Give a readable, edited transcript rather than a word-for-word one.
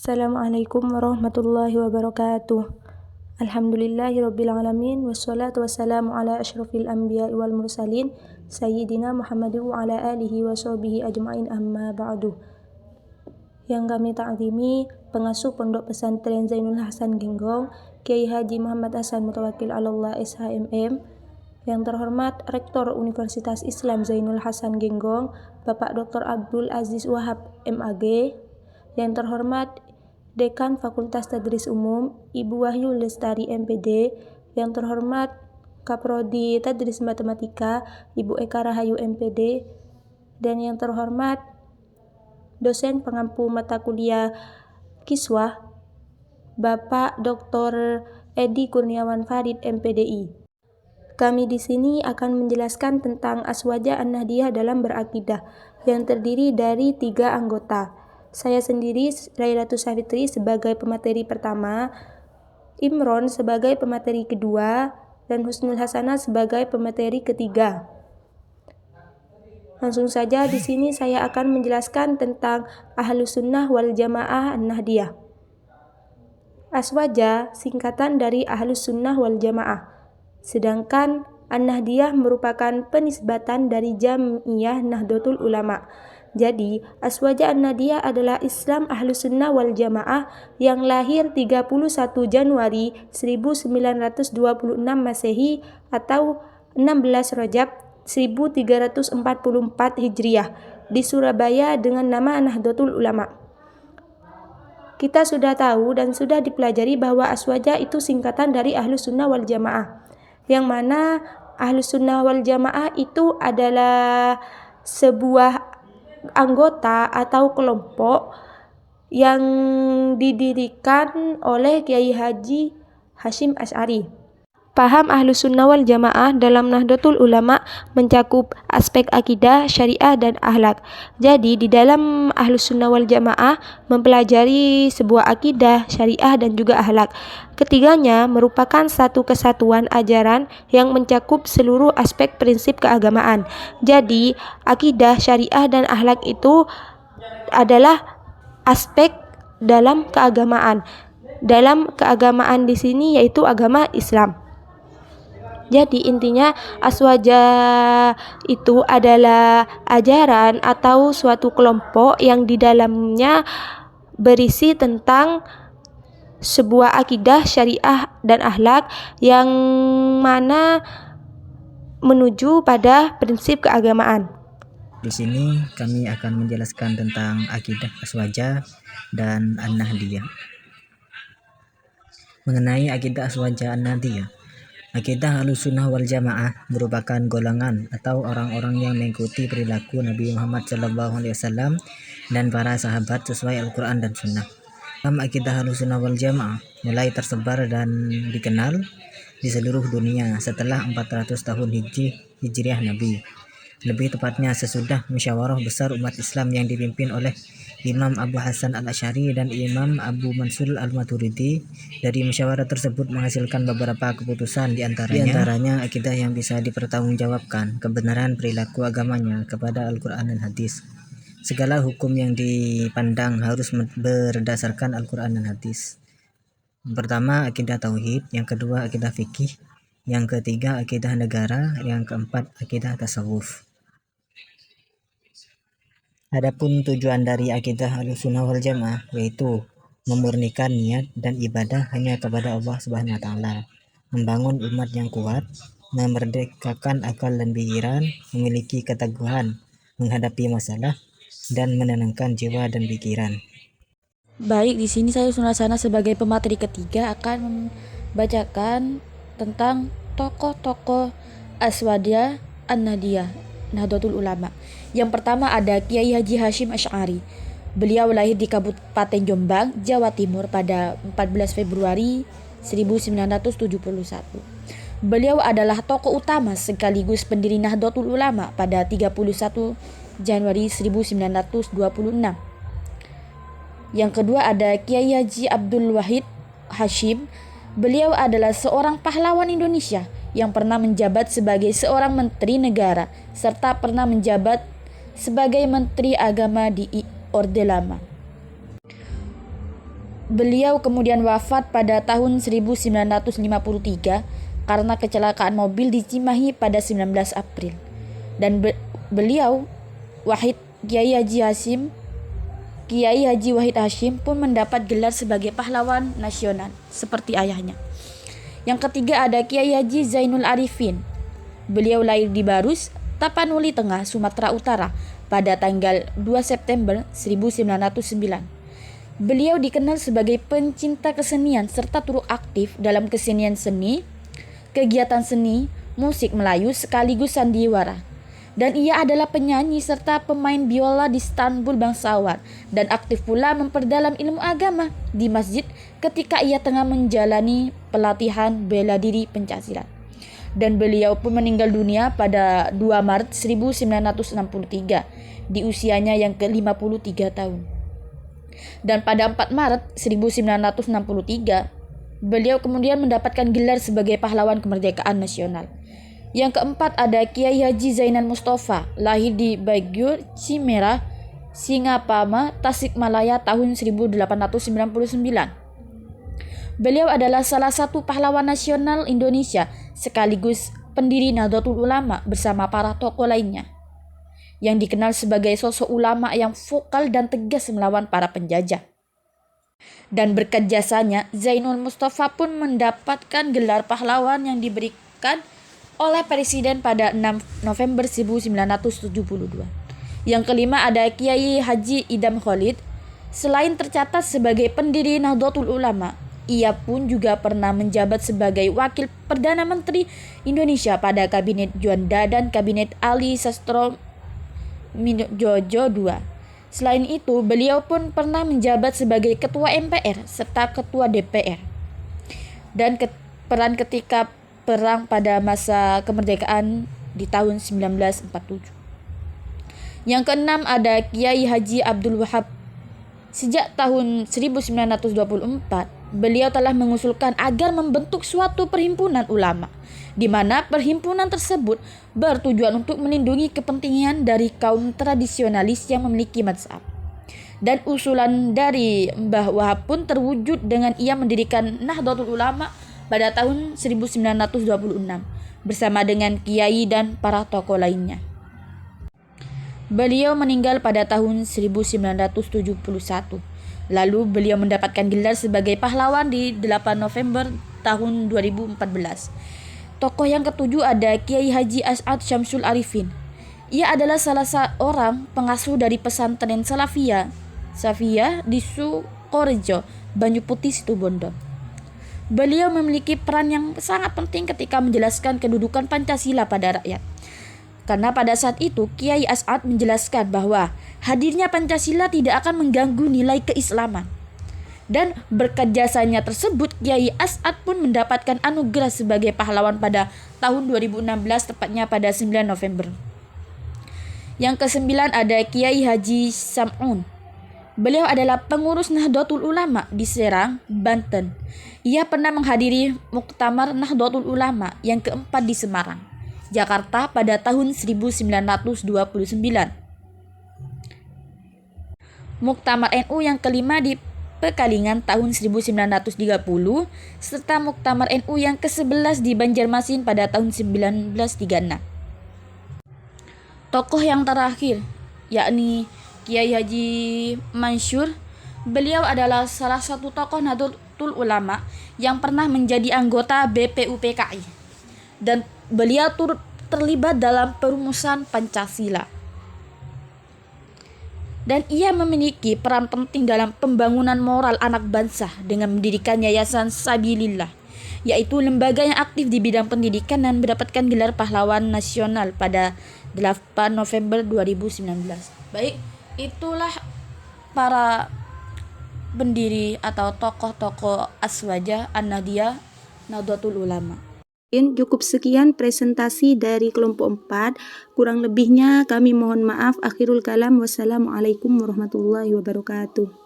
Assalamualaikum warahmatullahi wabarakatuh. Alhamdulillahirrabbilalamin. Wassalatu wassalamu ala ashrafil anbiya wal mursalin Sayyidina Muhammadin wa ala alihi wa sahbihi ajma'in, amma ba'du. Yang kami ta'zimi pengasuh Pondok Pesantren Zainul Hasan Genggong, Kiai Haji Muhammad Hasan Mutawakkil Allah SHMM. Yang terhormat Rektor Universitas Islam Zainul Hasan Genggong, Bapak Dr. Abdul Aziz Wahab MAG. Yang terhormat Dekan Fakultas Tadris Umum, Ibu Wahyu Lestari MPD. Yang terhormat Kaprodi Tadris Matematika, Ibu Eka Rahayu MPD. Dan yang terhormat dosen pengampu mata kuliah Kiswah, Bapak Dr. Edi Kurniawan Farid MPDI. Kami di sini akan menjelaskan tentang Aswaja An-Nahdiyah dalam berakidah, yang terdiri dari 3 anggota. Saya sendiri, Railatus Safitri, sebagai pemateri pertama, Imron sebagai pemateri kedua, dan Husnul Hasanah sebagai pemateri ketiga. Langsung saja di sini saya akan menjelaskan tentang Ahlus Sunnah wal Jamaah An-Nahdiyah. Aswaja singkatan dari Ahlus Sunnah wal Jamaah. Sedangkan An-Nahdiyah merupakan penisbatan dari Jam'iyah Nahdlatul Ulama. Jadi, Aswaja An-Nahdiyah adalah Islam Ahlus Sunnah wal Jamaah yang lahir 31 Januari 1926 Masehi atau 16 Rajab 1344 Hijriah di Surabaya dengan nama Nahdlatul Ulama. Kita sudah tahu dan sudah dipelajari bahwa Aswaja itu singkatan dari Ahlus Sunnah wal Jamaah, yang mana Ahlus Sunnah wal Jamaah itu adalah sebuah anggota atau kelompok yang didirikan oleh Kiai Haji Hasyim Asy'ari. Paham Ahlus Sunnah wal Jamaah dalam Nahdlatul Ulama mencakup aspek akidah, syariah, dan akhlak. Jadi di dalam Ahlus Sunnah wal Jamaah mempelajari sebuah akidah, syariah, dan juga akhlak. Ketiganya merupakan satu kesatuan ajaran yang mencakup seluruh aspek prinsip keagamaan. Jadi akidah, syariah, dan akhlak itu adalah aspek dalam keagamaan. Dalam keagamaan di sini yaitu agama Islam. Jadi intinya Aswaja itu adalah ajaran atau suatu kelompok yang di dalamnya berisi tentang sebuah akidah, syariah, dan akhlak yang mana menuju pada prinsip keagamaan. Di sini kami akan menjelaskan tentang akidah Aswaja dan An-Nahdiyah. Mengenai akidah Aswaja An-Nahdiyah, akidah Ahlussunnah wal Jamaah merupakan golongan atau orang-orang yang mengikuti perilaku Nabi Muhammad SAW dan para sahabat sesuai Al-Quran dan Sunnah. Dalam akidah Ahlussunnah wal Jamaah mulai tersebar dan dikenal di seluruh dunia setelah 400 tahun Hijriah Nabi. Lebih tepatnya sesudah musyawarah besar umat Islam yang dipimpin oleh Imam Abu Hasan Al-Asy'ari dan Imam Abu Mansur Al-Maturidi. Dari musyawarah tersebut menghasilkan beberapa keputusan, di antaranya akidah yang bisa dipertanggungjawabkan kebenaran perilaku agamanya kepada Al-Quran dan Hadis. Segala hukum yang dipandang harus berdasarkan Al-Quran dan Hadis. Yang pertama akidah tauhid, yang kedua akidah fikih, yang ketiga akidah negara, yang keempat akidah tasawuf. Adapun tujuan dari akidah Ahlussunnah wal Jamaah yaitu memurnikan niat dan ibadah hanya kepada Allah Subhanahu wa taala, membangun umat yang kuat, memerdekakan akal dan pikiran, memiliki keteguhan menghadapi masalah, dan menenangkan jiwa dan pikiran. Baik, di sini saya Husnul Hasanah sebagai pemateri ketiga akan membacakan tentang tokoh-tokoh Aswaja An-Nahdiyah Nahdlatul Ulama. Yang pertama ada Kiai Haji Hasyim Asy'ari. Beliau lahir di Kabupaten Jombang, Jawa Timur pada 14 Februari 1971. Beliau adalah tokoh utama sekaligus pendiri Nahdlatul Ulama pada 31 Januari 1926. Yang kedua ada Kiai Haji Abdul Wahid Hasyim. Beliau adalah seorang pahlawan Indonesia yang pernah menjabat sebagai seorang menteri negara serta pernah menjabat sebagai menteri agama di Orde Lama. Beliau kemudian wafat pada tahun 1953 karena kecelakaan mobil di Cimahi pada 19 April. Dan beliau Kiai Haji Wahid Hashim pun mendapat gelar sebagai pahlawan nasional seperti ayahnya. Yang ketiga ada Kiai Haji Zainul Arifin. Beliau lahir di Barus, Tapanuli Tengah, Sumatera Utara pada tanggal 2 September 1909. Beliau dikenal sebagai pencinta kesenian serta turut aktif dalam kesenian seni, kegiatan seni, musik Melayu sekaligus sandiwara. Dan ia adalah penyanyi serta pemain biola di Istanbul bangsawan dan aktif pula memperdalam ilmu agama di masjid ketika ia tengah menjalani pelatihan bela diri Pancasila. Dan beliau pun meninggal dunia pada 2 Maret 1963 di usianya yang ke-53 tahun. Dan pada 4 Maret 1963, beliau kemudian mendapatkan gelar sebagai pahlawan kemerdekaan nasional. Yang keempat ada Kiai Haji Zainal Mustafa, lahir di Bagyur, Cimerah, Singapama, Tasikmalaya tahun 1899. Beliau adalah salah satu pahlawan nasional Indonesia sekaligus pendiri Nahdlatul Ulama bersama para tokoh lainnya, yang dikenal sebagai sosok ulama yang vokal dan tegas melawan para penjajah. Dan berkat jasanya, Zainul Mustafa pun mendapatkan gelar pahlawan yang diberikan oleh Presiden pada 6 November 1972. Yang kelima ada Kiai Haji Idham Khalid. Selain tercatat sebagai pendiri Nahdlatul Ulama, ia pun juga pernah menjabat sebagai Wakil Perdana Menteri Indonesia pada Kabinet Juanda dan Kabinet Ali Sastro Jojo II. Selain itu, beliau pun pernah menjabat sebagai Ketua MPR serta Ketua DPR. Dan peran ketika perang pada masa kemerdekaan di tahun 1947. Yang keenam ada Kiai Haji Abdul Wahab. Sejak tahun 1924, beliau telah mengusulkan agar membentuk suatu perhimpunan ulama, di mana perhimpunan tersebut bertujuan untuk melindungi kepentingan dari kaum tradisionalis yang memiliki mazhab. Dan usulan dari Mbah Wahab pun terwujud dengan ia mendirikan Nahdlatul Ulama pada tahun 1926 bersama dengan kiai dan para tokoh lainnya. Beliau meninggal pada tahun 1971. Lalu beliau mendapatkan gelar sebagai pahlawan di 8 November tahun 2014. Tokoh yang ketujuh ada Kiai Haji As'ad Syamsul Arifin. Ia adalah salah seorang pengasuh dari pesantren Safiyah di Sukorejo, Banyu Putih, Situbondo. Beliau memiliki peran yang sangat penting ketika menjelaskan kedudukan Pancasila pada rakyat. Karena pada saat itu Kiai As'ad menjelaskan bahwa hadirnya Pancasila tidak akan mengganggu nilai keislaman. Dan berkat jasanya tersebut, Kiai As'ad pun mendapatkan anugerah sebagai pahlawan pada tahun 2016, tepatnya pada 9 November. Yang kesembilan ada Kiai Haji Sam'un. Beliau adalah pengurus Nahdlatul Ulama di Serang, Banten. Ia pernah menghadiri Muktamar Nahdlatul Ulama yang keempat di Semarang, Jakarta pada tahun 1929. Muktamar NU yang kelima di Pekalingan tahun 1930, serta Muktamar NU yang ke-11 di Banjarmasin pada tahun 1936. Tokoh yang terakhir, yakni Kiai Haji Mansur. Beliau adalah salah satu tokoh Nahdlatul Ulama yang pernah menjadi anggota BPUPKI. Dan beliau turut terlibat dalam perumusan Pancasila. Dan ia memiliki peran penting dalam pembangunan moral anak bangsa dengan mendirikan Yayasan Sabilillah, yaitu lembaga yang aktif di bidang pendidikan dan mendapatkan gelar pahlawan nasional pada 8 November 2019. Baik, itulah para pendiri atau tokoh-tokoh Aswaja An-Nahdliyah Nahdlatul Ulama. Cukup sekian presentasi dari kelompok 4. Kurang lebihnya kami mohon maaf. Akhirul kalam. Wassalamualaikum warahmatullahi wabarakatuh.